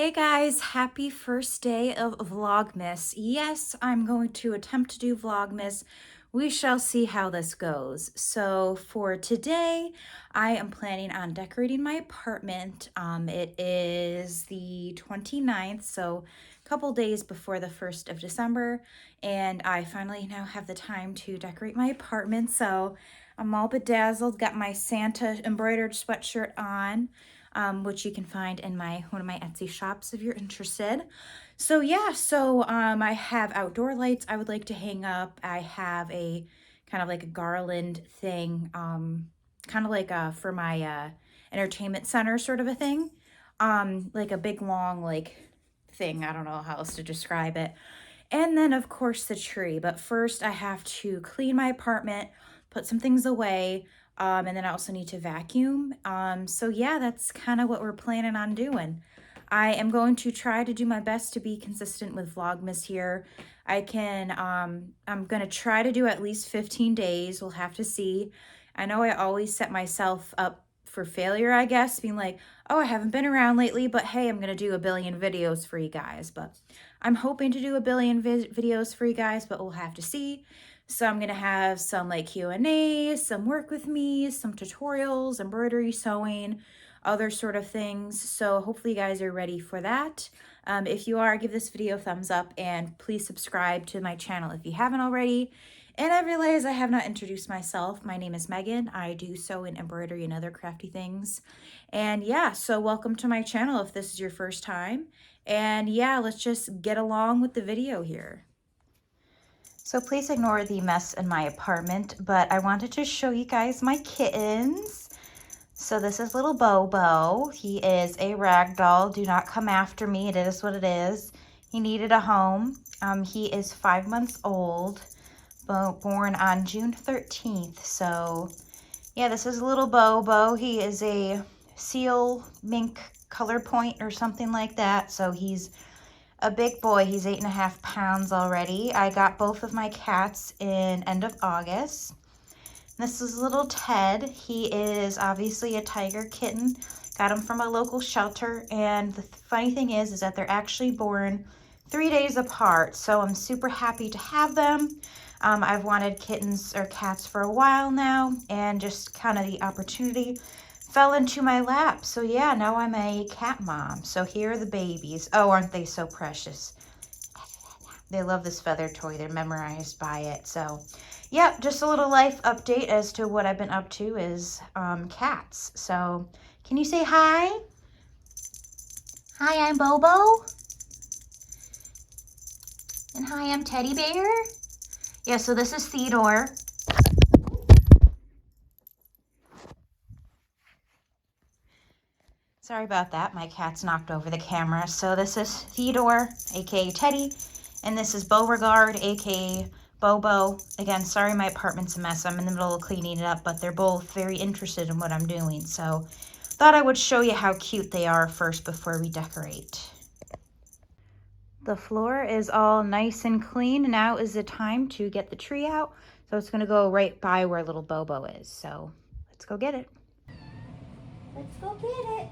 Hey guys, happy first day of Vlogmas. Yes, I'm going to attempt to do Vlogmas. We shall see how this goes. So for today, I am planning on decorating my apartment. It is the 29th, so a couple days before the 1st of December, and I finally now have the time to decorate my apartment. So I'm all bedazzled, got my Santa embroidered sweatshirt on. Which you can find in one of my Etsy shops if you're interested. So yeah, I have outdoor lights I would like to hang up. I have a kind of like a garland thing, kind of like for my entertainment center sort of a thing. Like a big long like thing. I don't know how else to describe it. And then of course the tree. But first I have to clean my apartment, put some things away. And then I also need to vacuum. So yeah, that's kind of what we're planning on doing. I am going to try to do my best to be consistent with Vlogmas here. I'm going to try to do at least 15 days. We'll have to see. I know I always set myself up for failure, I guess, being like, oh, I haven't been around lately, but hey, I'm going to do a billion videos for you guys. But I'm hoping to do a billion videos for you guys, but we'll have to see. So I'm going to have some like Q&A, some work with me, some tutorials, embroidery, sewing, other sort of things. So hopefully you guys are ready for that. If you are, give this video a thumbs up and please subscribe to my channel if you haven't already. And I realize I have not introduced myself. My name is Megan. I do sew and embroidery and other crafty things. And yeah, so welcome to my channel if this is your first time. And yeah, let's just get along with the video here. So please ignore the mess in my apartment, but I wanted to show you guys my kittens. So this is little Bobo. He is a rag doll. Do not come after me. It is what it is. He needed a home. He is 5 months old, born on June 13th. So yeah, this is little Bobo. He is a seal mink color point or something like that. So he's a big boy. He's 8.5 pounds already. I got both of my cats in end of August. This is little Ted. He is obviously a tiger kitten. Got him from a local shelter. And the funny thing is that they're actually born 3 days apart. So I'm super happy to have them. I've wanted kittens or cats for a while now, and just kind of the opportunity fell into my lap. So yeah, now I'm a cat mom. So here are the babies. Oh, aren't they so precious? They love this feather toy. They're memorized by it. So yeah, just a little life update as to what I've been up to is cats. So can you say hi? Hi, I'm Bobo. And hi, I'm Teddy Bear. Yeah, so this is Theodore. Sorry about that. My cat's knocked over the camera. So this is Theodore, aka Teddy, and this is Beauregard, aka Bobo. Again, sorry my apartment's a mess. I'm in the middle of cleaning it up, but they're both very interested in what I'm doing. So thought I would show you how cute they are first before we decorate. The floor is all nice and clean. Now is the time to get the tree out. So it's gonna go right by where little Bobo is. So let's go get it. Let's go get it.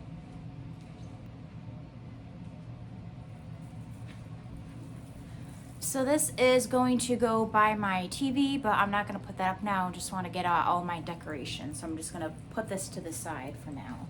So this is going to go by my TV, but I'm not going to put that up now. I just want to get out all my decorations. So I'm just going to put this to the side for now.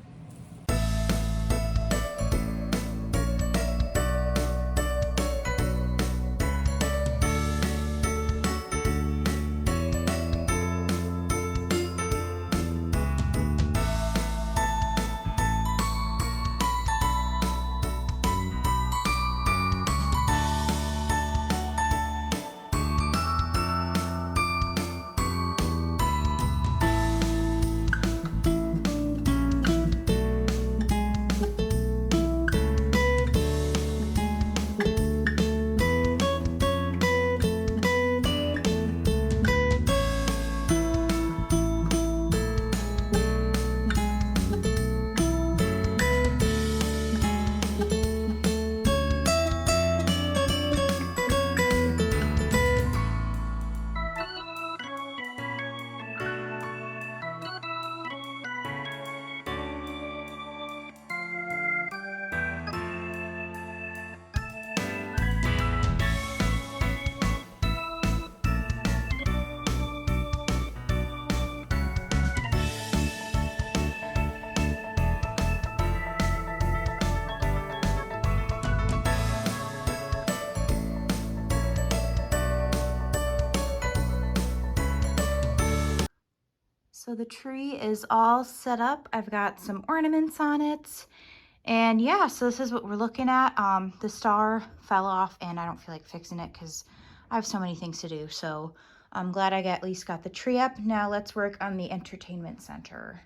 So the tree is all set up. I've got some ornaments on it. And yeah, so this is what we're looking at. The star fell off and I don't feel like fixing it because I have so many things to do. So I'm glad I at least got the tree up. Now let's work on the entertainment center.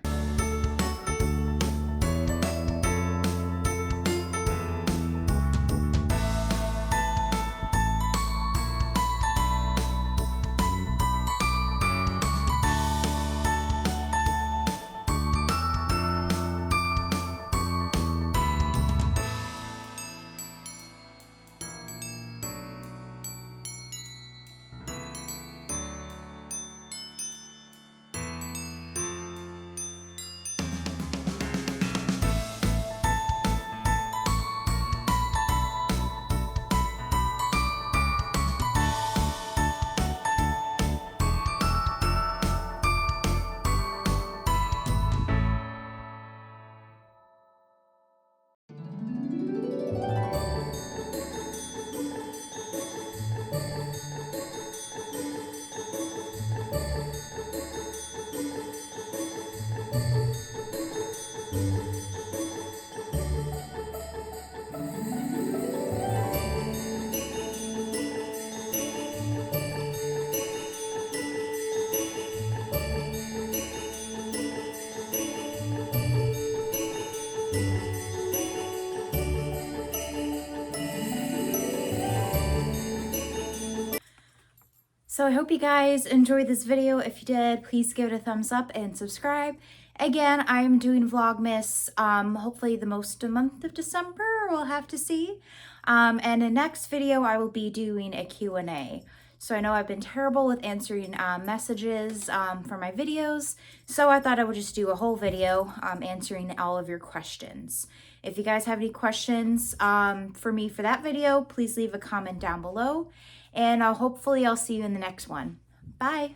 So I hope you guys enjoyed this video. If you did, please give it a thumbs up and subscribe. Again, I'm doing Vlogmas, hopefully the most of the month of December, we'll have to see. And the next video, I will be doing a Q&A. So I know I've been terrible with answering messages for my videos, so I thought I would just do a whole video answering all of your questions. If you guys have any questions for me for that video, please leave a comment down below. And hopefully I'll see you in the next one. Bye.